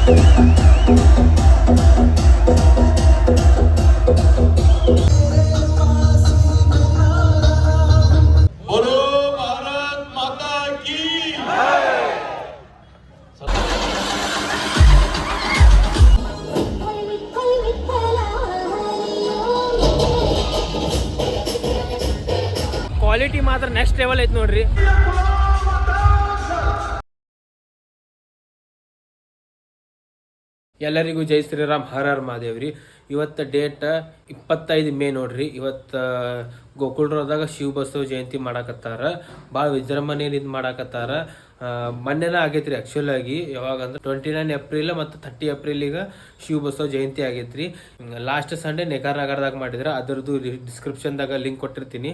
Quality ಮಾತ್ರ next level ಐತೆ ನೋಡ್ರಿ. ಎಲ್ಲರಿಗೂ ಜೈ ಶ್ರೀರಾಮ್, ಹರ ಹರ ಮಹಾದೇವ್ರಿ. ಇವತ್ತು ಡೇಟ್ 25 ಮೇ ನೋಡ್ರಿ. ಇವತ್ತು ಗೋಕುಲ್ರೋದಾಗ ಶಿವ ಬಸವ ಜಯಂತಿ ಮಾಡಾಕತ್ತಾರ. ಭಾಳ ವಿಜೃಂಭಣೆಯಿಂದ ಇದು ಮಾಡಾಕತ್ತಾರ. ಮೊನ್ನೆನ ಆಗೈತ್ರಿ ಆ್ಯಕ್ಚುಲ್ ಆಗಿ. ಯಾವಾಗ ಅಂದ್ರೆ 29 ಏಪ್ರಿಲ್ ಮತ್ತು 30 ಏಪ್ರಿಲಿಗೆ ಶಿವ ಬಸವ ಜಯಂತಿ ಆಗೈತ್ರಿ. ಲಾಸ್ಟ್ ಸಂಡೇ ನೆಕಾರ ನಗರದಾಗ ಮಾಡಿದ್ರೆ ಅದರದ್ದು ಡಿಸ್ಕ್ರಿಪ್ಷನ್ದಾಗ ಲಿಂಕ್ ಕೊಟ್ಟಿರ್ತೀನಿ,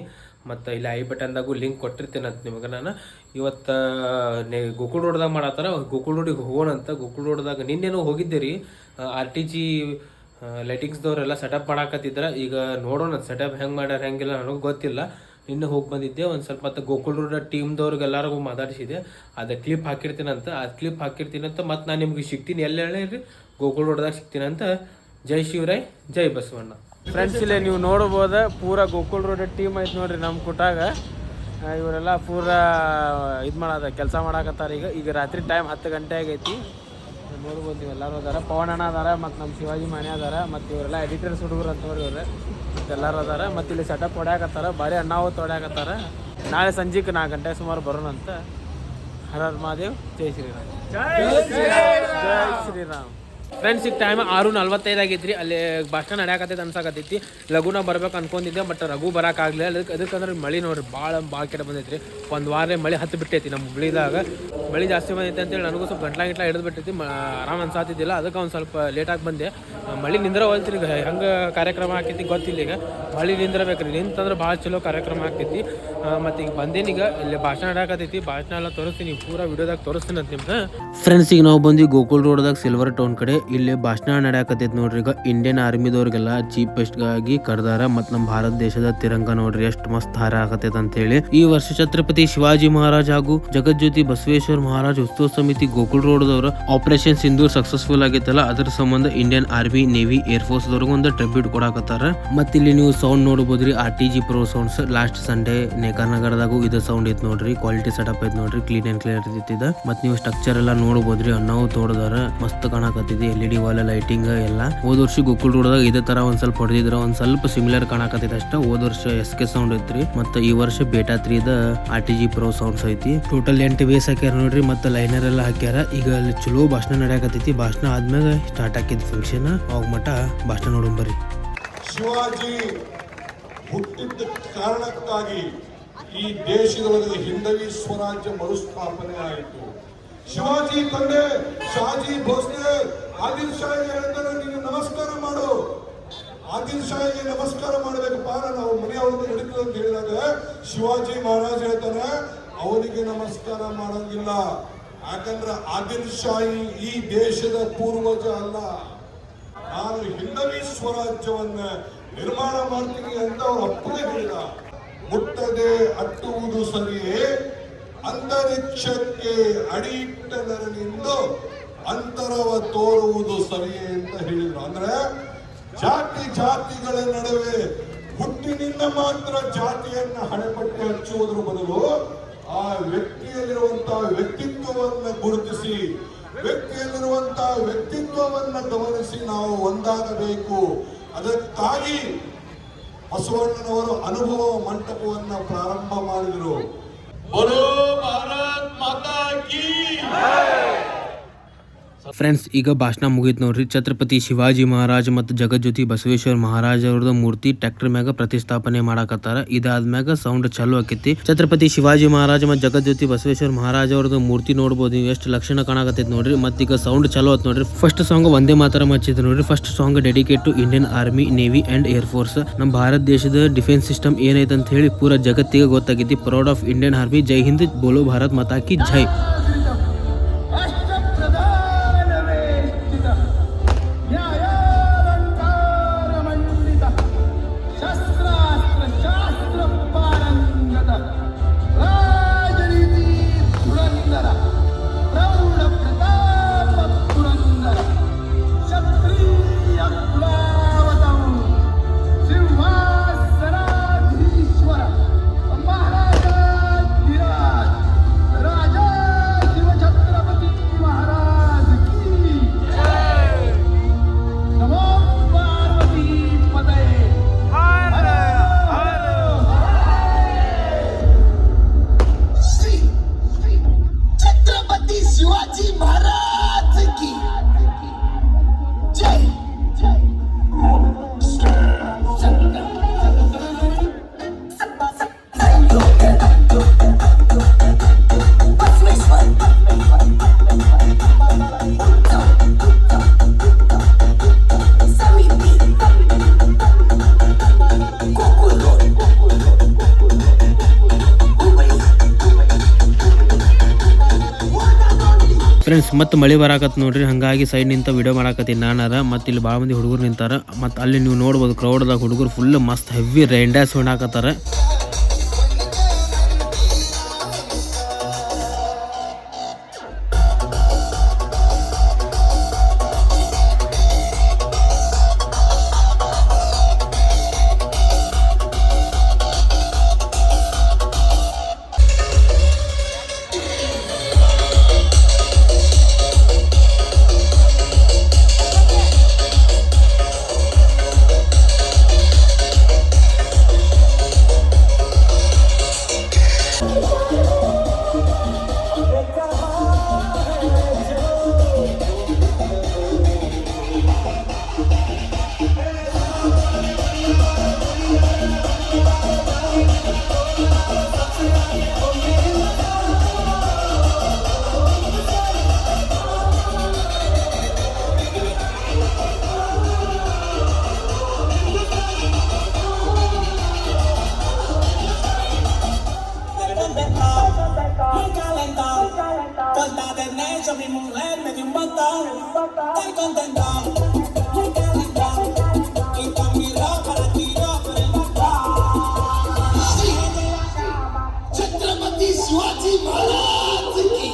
ಮತ್ತು ಇಲ್ಲಿ ಐ ಬಟನ್ದಾಗೂ ಲಿಂಕ್ ಕೊಟ್ಟಿರ್ತೀನಿ ಅಂತ ನಿಮಗೆ ನಾನು. ಇವತ್ತು ಗೋಕುಲ್ ರೋಡ್ದಾಗ ಮಾಡತ್ತಾರ. ಗೋಕುಲ್ ರೋಡಿಗೆ ಹೋಗೋಣಂತ. ಗೋಕುಲ್ ರೋಡ್ದಾಗ ನಿನ್ನೇನೋ ಹೋಗಿದ್ದೆ ರೀ. RTG ಲೈಟಿಂಗ್ಸ್ದವ್ರೆಲ್ಲ ಸೆಟಪ್ ಮಾಡಾಕತ್ತಿದ್ರೆ. ಈಗ ನೋಡೋಣ ಸೆಟಪ್ ಹೆಂಗೆ ಮಾಡ್ಯಾರ ಹೆಂಗಿಲ್ಲ ನನಗೆ ಗೊತ್ತಿಲ್ಲ. ನಿನ್ನೆ ಹೋಗಿ ಬಂದಿದ್ದೆ ಒಂದು ಸ್ವಲ್ಪ. ಮತ್ತು ಗೋಕುಲ್ ರೋಡ್ ಟೀಮ್ದವ್ರಿಗೆ ಎಲ್ಲರಿಗೂ ಮಾತಾಡಿಸಿದೆ. ಅದು ಕ್ಲಿಪ್ ಹಾಕಿರ್ತೀನಂತ. ಅದು ಕ್ಲಿಪ್ ಹಾಕಿರ್ತೀನಂತ. ಮತ್ತು ನಾನು ನಿಮ್ಗೆ ಸಿಗ್ತೀನಿ ಎಲ್ಲಿ ಹೇಳಿರಿ, ಗೋಕುಲ್ ರೋಡ್ದಾಗ ಸಿಗ್ತೀನಂತ. ಜೈ ಶಿವರಾಯ್, ಜೈ ಬಸವಣ್ಣ. ಫ್ರೆಂಡ್ಸ್, ಇಲ್ಲೇ ನೀವು ನೋಡ್ಬೋದು ಪೂರಾ ಗೋಕುಲ್ ರೋಡ್ ಟೀಮ್ ಐತೆ ನೋಡ್ರಿ ನಮ್ಮ ಕುಟಾಗ. ಇವರೆಲ್ಲ ಪೂರಾ ಇದು ಮಾಡೋದ ಕೆಲಸ ಮಾಡಾಕತ್ತಾರೆ. ಈಗ ರಾತ್ರಿ ಟೈಮ್ 10 ಗಂಟೆ ಆಗೈತಿ. ನೋಡ್ಬೋದು ನೀವು ಎಲ್ಲರೂ ಅದಾರ. ಪವನ್ ಅಣ್ಣ ಅದಾರ, ಮತ್ತು ನಮ್ಮ ಶಿವಾಜಿ ಮನೆ ಅದಾರ, ಮತ್ತು ಇವರೆಲ್ಲ ಎಡಿಟರ್ಸ್ ಹುಡುಗರು ಅಂತ ನೋಡಿ ಇವ್ರೆ. ಮತ್ತು ಎಲ್ಲರೂ ಅದಾರ. ಮತ್ತು ಇಲ್ಲಿ ಸೆಟಪ್ ಹೊಡ್ಯಾಕತ್ತಾರ. ಭಾರಿ ಅಣ್ಣಾವತ್ತು ಹೊಡ್ಯಾಕತ್ತಾರ. ನಾಳೆ ಸಂಜೆಗೆ 4 ಗಂಟೆ ಸುಮಾರು ಬರೋಣಂತ. ಹರ ಹರ ಮಹಾದೇವ್, ಜೈ ಶ್ರೀರಾಮ್. ಜೈ ಶ್ರೀರಾಮ್. ಫ್ರೆಂಡ್ಸ್, ಈಗ ಟೈಮ್ 6:45 ಆಗೈತ್ರಿ. ಅಲ್ಲಿ ಭಾಷಣ ನಡೆಯಕತ್ತೈತೆ ಅನ್ಸಾಕತ್ತೈತಿ. ಲಘುನ ಬರ್ಬೇಕು ಅನ್ಕೊಂಡಿದ್ದೆ, ಬಟ್ ರಘು ಬರೋಕ್ಕಾಗಲಿಲ್ಲ. ಅದಕ್ಕಂದ್ರೆ ಮಳೆ ನೋಡ್ರಿ ಭಾಳ ಕೆಟ್ಟ ಬಂದೈತ್ರಿ. ಒಂದು ವಾರ ಮಳೆ ಹತ್ತು ಬಿಟ್ಟೈತಿ ನಮ್ಮ ಹುಬ್ಳಿದಾಗ. ಮಳೆ ಜಾಸ್ತಿ ಬಂದೈತೆ ಅಂತೇಳಿ ನನಗೂ ಸ್ವಲ್ಪ ಗಂಟ್ಲ ಹಿಡಿದು ಬಿಟ್ಟೈತಿ. ಆರಾಮ್ ಅನ್ಸಾತಿದ್ದಿಲ್ಲ. ಅದಕ್ಕೆ ಒಂದು ಸ್ವಲ್ಪ ಲೇಟಾಗಿ ಬಂದೆ. ಮಳೆ ನಿಂದ್ರ ಹೋಲ್ತ್ರಿ. ಈಗ ಹೆಂಗೆ ಕಾರ್ಯಕ್ರಮ ಆಕೈತಿ ಗೊತ್ತಿಲ್ಲ. ಈಗ ಮಳೆ ನಿಂದ್ರಬೇಕ್ರಿ. ನಿಂತಂದ್ರೆ ಭಾಳ ಚಲೋ ಕಾರ್ಯಕ್ರಮ ಆಕೈತಿ. ಮತ್ತು ಈಗ ಬಂದೇನೀಗ ಇಲ್ಲಿ ಭಾಷಣ ನಡೆಯಕತ್ತೈತಿ. ಭಾಷಣ ಎಲ್ಲ ತೋರಿಸ್ತೀನಿ, ಪೂರಾ ವಿಡಿಯೋದಾಗ ತೋರಿಸ್ತೀನಿ ಅಂತ ನಿಮ್ಗೆ. ಫ್ರೆಂಡ್ಸ್, ಈಗ ನಾವು ಬಂದು ಗೋಕುಲ್ ರೋಡ್ದಾಗ ಸಿಲ್ವರ್ ಟೌನ್ ಕಡೆ. ಇಲ್ಲಿ ಭಾಷಣ ನಡೆಯಕತ್ತೈತಿ ನೋಡ್ರಿ. ಈಗ ಇಂಡಿಯನ್ ಆರ್ಮಿದವ್ರಿಗೆಲ್ಲ ಚೀಫ್ ಗೆಸ್ಟ್ ಗಾಗಿ ಕರೆದಾರ. ಮತ್ತು ನಮ್ಮ ಭಾರತ ದೇಶದ ತಿರಂಗ ನೋಡ್ರಿ ಎಷ್ಟು ಮಸ್ತ್ ಹಾರ ಆಗತೈತೆ ಅಂತ ಹೇಳಿ. ಈ ವರ್ಷ ಛತ್ರಪತಿ ಶಿವಾಜಿ ಮಹಾರಾಜ್ ಹಾಗೂ ಜಗಜ್ಯೋತಿ ಬಸವೇಶ್ವರ ಮಹಾರಾಜ್ ಉತ್ಸವ ಸಮಿತಿ ಗೋಕುಲ್ ರೋಡ್ದವ್ರ ಆಪರೇಷನ್ ಸಿಂಧೂರ್ ಸಕ್ಸಸ್ಫುಲ್ ಆಗೈತಲ್ಲ, ಅದರ ಸಂಬಂಧ Indian army, navy, air force ದವ್ರಿಗೆ ಒಂದು ಟ್ರಿಬ್ಯೂಟ್ ಕೊಡಾಕತ್ತಾರ. ಮತ್ತೆ ಇಲ್ಲಿ ನೀವು ಸೌಂಡ್ ನೋಡಬಹುದ್ರಿ. RTG Pro sounds. Last Sunday Nekar ನಗರದಾಗೂ ಇದು ಸೌಂಡ್ ಐತ್ ನೋಡ್ರಿ. ಕ್ವಾಲಿಟಿ ಸೆಟಪ್ ಐತ್ ನೋಡ್ರಿ. ಕ್ಲೀನ್ ಅಂಡ್ ಕ್ಲಿಯರ್ ಇದ್ದಿದ್ದ. ಮತ್ತೆ ನೀವು ಸ್ಟ್ರಕ್ಚರ್ ಎಲ್ಲ ನೋಡಬಹುದ್ರಿ. ನಾವು ತೋಡದಾರ ಮಸ್ತ್ ಕಾಣಕತ್ತಿದೆ. LED ವಾಲ್ ಲೈಟಿಂಗ್ ಎಲ್ಲ. ಹೋದ ವರ್ಷ ಗೋಕುಲ್ ರೋಡ್ದಾಗ ಇದೇ ತರ ಒಂದ್ ಸ್ವಲ್ಪ ಹೊಡೆದಿದ್ರ. ಒಂದ್ ಸ್ವಲ್ಪ ಸಿಮಿಲರ್ ಕಾಣಕತ್ತೈತೆ ಅಷ್ಟ. ಹೋದ ವರ್ಷ SK ಸೌಂಡ್ ಐತ್ರಿ. ಮತ್ತೆ ಈ ವರ್ಷ ಬೇಟಾ 3 ದ RTG Pro ಸೌಂಡ್ಸ್ ಐತಿ. ಟೋಟಲ್ 8 ಬೇಸ್ ಹಾಕ್ಯಾರ ನೋಡ್ರಿ. ಮತ್ತೆ ಲೈನರ್ ಎಲ್ಲ ಹಾಕ್ಯಾರ. ಈಗ ಅಲ್ಲಿ ಚಲೋ ಭಾಷಣ ನಡೆಯಕತ್ತೈತಿ. ಭಾಷಣ ಆದ್ಮ್ಯಾಗ ಸ್ಟಾರ್ಟ್ ಹಾಕಿದ್ ಫಂಕ್ಷನ್. ಅವಾಗ ಮಟ ಭಾಷಣ ನೋಡೋಣ ಬರ್ರಿ. ಶಿವಾಜಿ ಹುಟ್ಟಿದ್ದ ಕಾರಣಕ್ಕಾಗಿ ಈ ದೇಶದೊಳಗೆ ಹಿಂದವಿ ಸ್ವರಾಜ್ಯ ಮರುಸ್ಥಾಪನೆ ಆಯಿತು. ಶಿವಾಜಿ ತಂದೆ ಶಾಜಿ ಭೋಸ್ಲೆ ಆದಿಲ್ ಶಾಹಿಗೆ ಹೇಳ್ತಾರೆ, ನೀನು ನಮಸ್ಕಾರ ಮಾಡು. ಆದಿಲ್ ಶಾಹಿಗೆ ನಮಸ್ಕಾರ ಮಾಡಬೇಕಪ್ಪ, ನಾವು ಮನೆಯವ್ರಿಗೆ ನಡೀತದೆ ಅಂತ ಹೇಳಿದಾಗ ಶಿವಾಜಿ ಮಹಾರಾಜ್ ಹೇಳ್ತಾನೆ, ಅವನಿಗೆ ನಮಸ್ಕಾರ ಮಾಡೋಂಗಿಲ್ಲ. ಯಾಕಂದ್ರೆ ಆದಿಲ್ ಶಾಹಿ ಈ ದೇಶದ ಪೂರ್ವಜ ಅಲ್ಲ. ನಾನು ಹಿಂದವಿ ಸ್ವರಾಜ್ಯವನ್ನ ನಿರ್ಮಾಣ ಮಾಡ್ತೀನಿ ಅಂತ ಅವ್ರ ಅಪ್ಪನೇ ಹೇಳಿದ. ಮುಟ್ಟದೆ ಅಟ್ಟುವುದು ಸರಿಯೇ, ಅಂತರಿಕ್ಷಕ್ಕೆ ಅಡಿಯಿಟ್ಟ ನರನಿಂದ ಅಂತರವ ತೋರುವುದು ಸರಿಯೇ ಅಂತ ಹೇಳಿದ್ರು. ಅಂದ್ರೆ ಜಾತಿಗಳ ನಡುವೆ ಹುಟ್ಟಿನಿಂದ ಮಾತ್ರ ಜಾತಿಯನ್ನ ಹಣೆಪಟ್ಟಿ ಹಚ್ಚುವುದರ ಬದಲು ಆ ವ್ಯಕ್ತಿಯಲ್ಲಿರುವಂತಹ ವ್ಯಕ್ತಿತ್ವವನ್ನ ಗುರುತಿಸಿ, ವ್ಯಕ್ತಿಯಲ್ಲಿರುವಂತಹ ವ್ಯಕ್ತಿತ್ವವನ್ನ ಗಮನಿಸಿ ನಾವು ಒಂದಾಗಬೇಕು. ಅದಕ್ಕಾಗಿ ಬಸವಣ್ಣನವರು ಅನುಭವ ಮಂಟಪವನ್ನ ಪ್ರಾರಂಭ ಮಾಡಿದರು. ಬೋಲೋ ಭಾರತ್ ಮಾತಾ ಕೀ. ಫ್ರೆಂಡ್ಸ್, ಈಗ ಭಾಷಣ ಮುಗಿತ್ ನೋಡ್ರಿ. ಛತ್ರಪತಿ ಶಿವಾಜಿ ಮಹಾರಾಜ್ ಮತ್ತು ಜಗಜ್ಯೋತಿ ಬಸವೇಶ್ವರ ಮಹಾರಾಜ್ ಅವ್ರದ್ದು ಮೂರ್ತಿ ಟ್ರ್ಯಾಕ್ಟರ್ ಮ್ಯಾಗ ಪ್ರತಿಷ್ಠಾಪನೆ ಮಾಡಾಕತ್ತಾರ. ಇದಾದ್ಮ್ಯಾಗ ಸೌಂಡ್ ಚಾಲು ಆಕೈತಿ. ಛತ್ರಪತಿ ಶಿವಾಜಿ ಮಹಾರಾಜ್ ಮತ್ತು ಜಗಜ್ಯೋತಿ ಬಸವೇಶ್ವರ ಮಹಾರಾಜ್ ಅವ್ರದ್ದು ಮೂರ್ತಿ ನೋಡ್ಬೋದು ನೀವು, ಎಷ್ಟು ಲಕ್ಷಣ ಕಾಣಕತ್ತೈತಿ ನೋಡ್ರಿ. ಮತ್ತ ಈಗ ಸೌಂಡ್ ಚಾಲು ಆತ್ ನೋಡ್ರಿ. ಫಸ್ಟ್ ಸಾಂಗ್ ವಂದೇ ಮಾತರಂ ಹಚ್ಚಿದ್ರು ನೋಡ್ರಿ. First song dedicate to Indian army, navy and air force. ನಮ್ಮ ಭಾರತ ದೇಶದ ಡಿಫೆನ್ಸ್ ಸಿಸ್ಟಮ್ ಏನೈತೆ ಅಂತ ಹೇಳಿ ಪೂರಾ ಜಗತ್ತಿಗೆ ಗೊತ್ತಾಗೈತಿ. Proud of Indian army. ಜೈ ಹಿಂದ್, ಬೋಲೋ ಭಾರತ್ ಮಾತಾ ಕಿ ಜೈ. शिवाजी महाराज की जय जय ಫ್ರೆಂಡ್ಸ್ ಮತ್ತೆ ಮಳೆ ಬರಾಕತ್ ನೋಡ್ರಿ, ಹಂಗಾಗಿ ಸೈಡ್ ನಿಂತ ವಿಡಿಯೋ ಮಾಡಾಕತ್ತೀನಿ ನಾನಾರ. ಮತ್ತು ಇಲ್ಲಿ ಭಾಳ ಮಂದಿ ಹುಡುಗರು ನಿಂತಾರ. ಮತ್ತು ಅಲ್ಲಿ ನೀವು ನೋಡ್ಬೋದು ಕ್ರೌಡ್ದಾಗ ಹುಡುಗರು ಫುಲ್ ಮಸ್ತ್ ಹೆವಿ ರೈನ್ ಡ್ಯಾನ್ಸ್ ಹೊಡಾಕತ್ತಾರ. छत्रपति शिवाजी महाराज की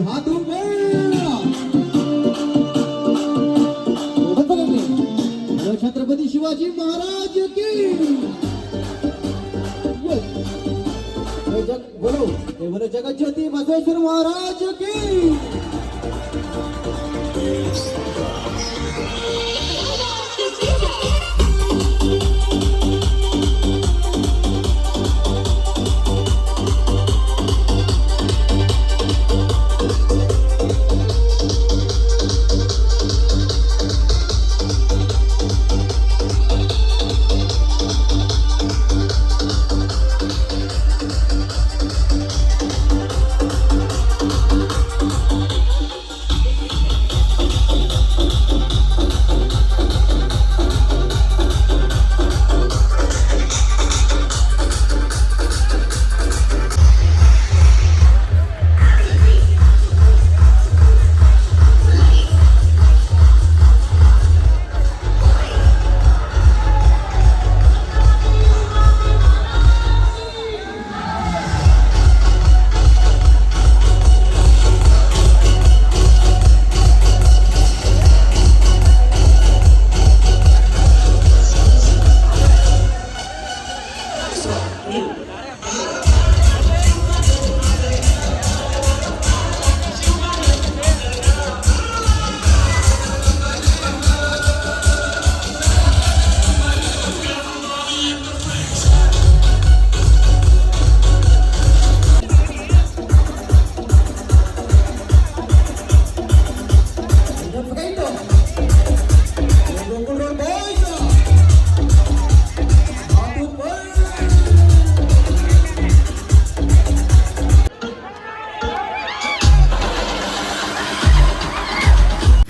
हाथ छत्रपति शिवाजी महाराज की बोलो जगत ज्योति बसवेश्वर महाराज की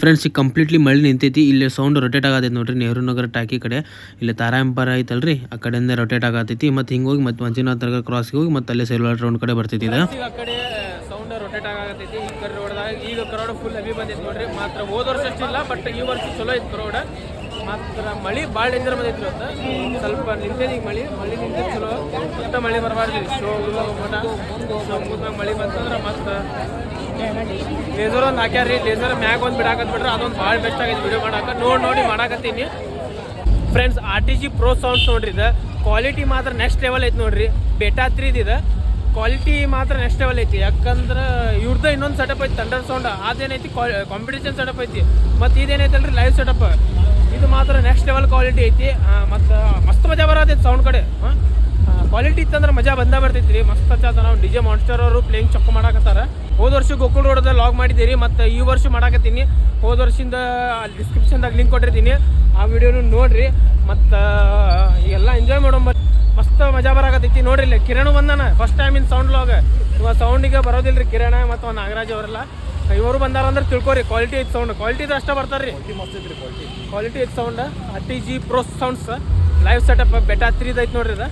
ಫ್ರೆಂಡ್ಸ್, ಈಗ ಕಂಪ್ಲೀಟ್ಲಿ ಮಳೆ ನಿಂತೈತಿ. ಇಲ್ಲಿ ಸೌಂಡ್ ರೊಟೇಟ್ ಆಗತೈತಿ ನೋಡ್ರಿ. ನೆಹರು ನಗರ ಟಾಕಿ ಕಡೆ ಇಲ್ಲಿ ತಾರಾ ಎಂಪರ್ ಐತಲ್ರಿ, ಆ ಕಡೆಯಿಂದ ರೊಟೇಟ್ ಆಗತೈತಿ. ಮತ್ತು ಹಿಂಗೆ ಹೋಗಿ ಮತ್ತೆ ಮಂಜುನಾಥ್ ನಗರ್ ಕ್ರಾಸ್ಗೆ ಹೋಗಿ ಮತ್ತೆ ಅಲ್ಲೇ ಸೆಲ್ವಾರ್ ರೌಂಡ್ ಕಡೆ ಬರ್ತೈತಿ. ಇದು ಆ ಕಡೆ ಸೌಂಡ್ ರೊಟೇಟ್ ಆಗತೈತಿ. ಈ ಕಡೆ ರೋಡ್ದಾಗ ಈಗ ಕ್ರೌಡ್ ಫುಲ್ ಹೆವಿ ಬಂದೈತಿ ನೋಡ್ರಿ. ಮಾತ್ರ ಹೋದ ವರ್ಷ ಅಷ್ಟಿಲ್ಲ, ಬಟ್ ಈ ವರ್ಷ ಚಲೋ ಐತಿ ಕ್ರೌಡ್. ಮಾತ್ರ ಮಳೆ ಭಾಳ ಡೇಂಜರ್ ಬಂದೈತಿ ಅಂತ ಸ್ವಲ್ಪ ನಿಂತೈತಿ. ಈಗ ಮಳೆ ನಿಂತ ಚಲೋ, ಮತ್ತೆ ಮಳೆ ಬರಬಾರ್ದು. ಶೋ ಮಳೆ ಬಂತಂದ್ರೆ ಮತ್ತೆ ಲೇಸರ್ ಒಂದು ಹಾಕ್ಯಾರ ರೀ. ಲೇಸರ್ ಮ್ಯಾಗ ಒಂದು ಬಿಡಾಕತ್ ಬಿಡ್ರಿ, ಅದೊಂದು ಭಾಳ ಬೆಸ್ಟ್ ಆಗೈತಿ ವಿಡಿಯೋ ಮಾಡಾಕ. ನೋಡಿ ಮಾಡಾಕತ್ತೀನಿ. ಫ್ರೆಂಡ್ಸ್ RTG Pro ಸೌಂಡ್ಸ್ ನೋಡ್ರಿ ಇದು ಕ್ವಾಲಿಟಿ ಮಾತ್ರ ನೆಕ್ಸ್ಟ್ ಲೆವೆಲ್ ಐತಿ ನೋಡ್ರಿ. ಬೆಟಾ 3 ಇದು ಕ್ವಾಲಿಟಿ ಮಾತ್ರ ನೆಕ್ಸ್ಟ್ ಲೆವೆಲ್ ಐತಿ. ಯಾಕಂದ್ರೆ ಇವ್ರದ್ದು ಇನ್ನೊಂದು ಸೆಟಪ್ ಐತಿ ಥಂಡರ್ ಸೌಂಡ್, ಅದೇನೈತಿ ಕಾಂಪಿಟೇಷನ್ ಸೆಟಪ್ ಐತಿ. ಮತ್ತು ಇದೇನೈತಲ್ರಿ ಲೈವ್ ಸೆಟಪ್, ಇದು ಮಾತ್ರ ನೆಕ್ಸ್ಟ್ ಲೆವೆಲ್ ಕ್ವಾಲಿಟಿ ಐತಿ. ಮತ್ತು ಮಸ್ತ್ ಮಜಾ ಬರತೈತಿ ಸೌಂಡ್ ಕಡೆ. ಕ್ವಾಲಿಟಿ ಇತ್ತಂದ್ರೆ ಮಜಾ ಬರ್ತೈತಿ ರೀ. ಮಸ್ತ್ ಹಚ್ಚ ನಾವು DJ ಮಾನ್ಸ್ಟರ್ ಅವರು ಪ್ಲೇಯಿಂಗ್ ಚೊಕ್ಕ ಮಾಡಾಕತ್ತಾರ. ಹೋದ ವರ್ಷ ಗೋಕುಲ್ ರೋಡ್ದಾಗ ಲಾಗ್ ಮಾಡಿದ್ದೀರಿ, ಮತ್ತು ಈ ವರ್ಷ ಮಾಡಾಕತ್ತೀನಿ. ಹೋದ ವರ್ಷದಿಂದ ಡಿಸ್ಕ್ರಿಪ್ಷನ್ದಾಗ ಲಿಂಕ್ ಕೊಟ್ಟಿರ್ತೀನಿ, ಆ ವಿಡಿಯೋನು ನೋಡ್ರಿ. ಮತ್ತು ಎಲ್ಲ ಎಂಜಾಯ್ ಮಾಡೋಣ. ಮಸ್ತ್ ಮಜಾ ಬರಾಕತ್ತೈತಿ ನೋಡ್ರಿ. ಇಲ್ಲಿ ಕಿರಣ್ ಬಂದಾನ first time in sound log. ಇವಾಗ ಸೌಂಡಿಗೆ ಬರೋದಿಲ್ಲ ರೀ ಕಿರಣ್ ಮತ್ತು ನಾಗರಾಜ್ ಅವರೆಲ್ಲ. ಇವರು ಬಂದಾರ ಅಂದ್ರೆ ತಿಳ್ಕೊರಿ ಕ್ವಾಲಿಟಿ ಐತಿ ಸೌಂಡ್. ಕ್ವಾಲಿಟಿ ಅಷ್ಟೇ ಬರ್ತಾರೆ ರೀ. ಕ್ವಾಲಿಟಿ ಐತಿ sound. RTG Pro sounds live setup beta 3 ಐತಿ ನೋಡ್ರಿ ಇದು.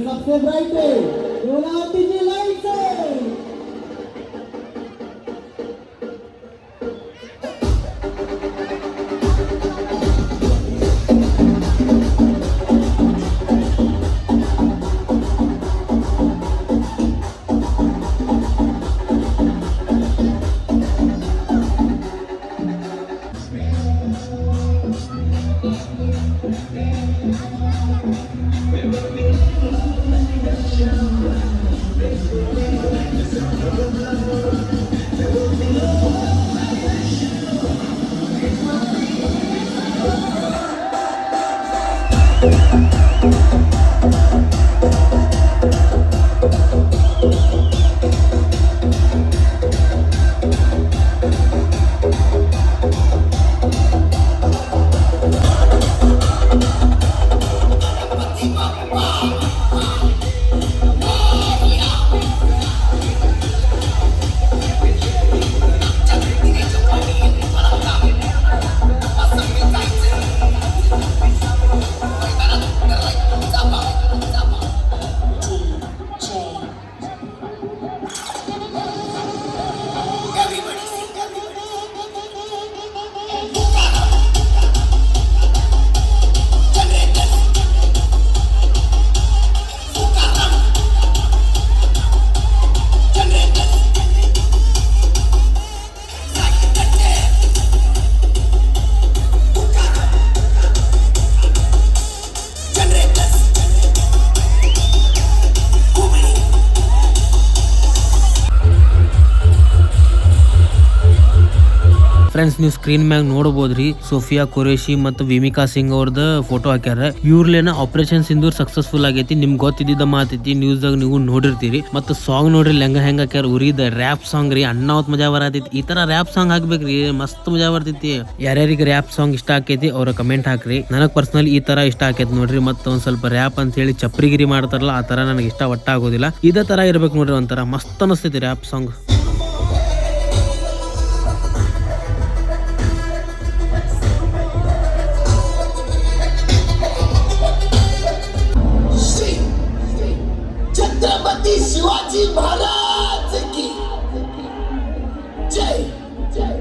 सबसे ब्राइट है RTG लाइट है। ಫ್ರೆಂಡ್ಸ್ ನೀವು ಸ್ಕ್ರೀನ್ ಮ್ಯಾಗ ನೋಡಬಹುದ್ರಿ ಸೋಫಿಯಾ ಖುರೇಶಿ ಮತ್ತು ವಿಮಿಕಾ ಸಿಂಗ್ ಅವ್ರದ ಫೋಟೋ ಹಾಕ್ಯಾರ. ಇವ್ರಲೇನ ಆಪರೇಷನ್ ಸಿಂಧೂರ್ ಸಕ್ಸಸ್ಫುಲ್ ಆಗೈತಿ. ನಿಮ್ಗೆ ಗೊತ್ತಿದ್ದ ಮಾತೈತಿ, ನ್ಯೂಸ್ ದಾಗ ನೀವು ನೋಡಿರ್ತೀರಿ. ಮತ್ತು ಸಾಂಗ್ ನೋಡ್ರಿ ಹೆಂಗ ಹಾಕ್ಯಾರ. ಉರಿದ ರ್ಯಾಪ್ ಸಾಂಗ್ ರೀ, ಅಣ್ಣಾವತ್ ಮಜಾ ಬರತೈತಿ. ಈ ತರ ರ್ಯಾಪ್ ಸಾಂಗ್ ಹಾಕ್ಬೇಕ್ರಿ, ಮಸ್ತ್ ಮಜಾ ಬರ್ತೈತಿ. ಯಾರ್ಯಾರಿಗೆ ರ್ಯಾಪ್ ಸಾಂಗ್ ಇಷ್ಟ ಆಕೈತಿ ಅವ್ರ ಕಮೆಂಟ್ ಹಾಕ್ರಿ. ನನಗ್ ಪರ್ಸನಲ್ ಈ ತರ ಇಷ್ಟ ಆಕೈತಿ ನೋಡ್ರಿ. ಮತ್ತ ಒಂದ್ ಸ್ವಲ್ಪ ರ್ಯಾಪ್ ಅಂತ ಹೇಳಿ ಚಪ್ರಿಗಿರಿ ಮಾಡ್ತಾರಲ್ಲ, ಆ ತರ ನನಗೆ ಇಷ್ಟ ಒಟ್ಟ ಆಗೋದಿಲ್ಲ. ಇದೇ ತರ ಇರ್ಬೇಕು ನೋಡ್ರಿ, ಒಂಥರ ಮಸ್ತ್ ಅನಿಸ್ತೈತಿ ರ್ಯಾಪ್ ಸಾಂಗ್. छत्रपति शिवाजी महाराज की जय जय।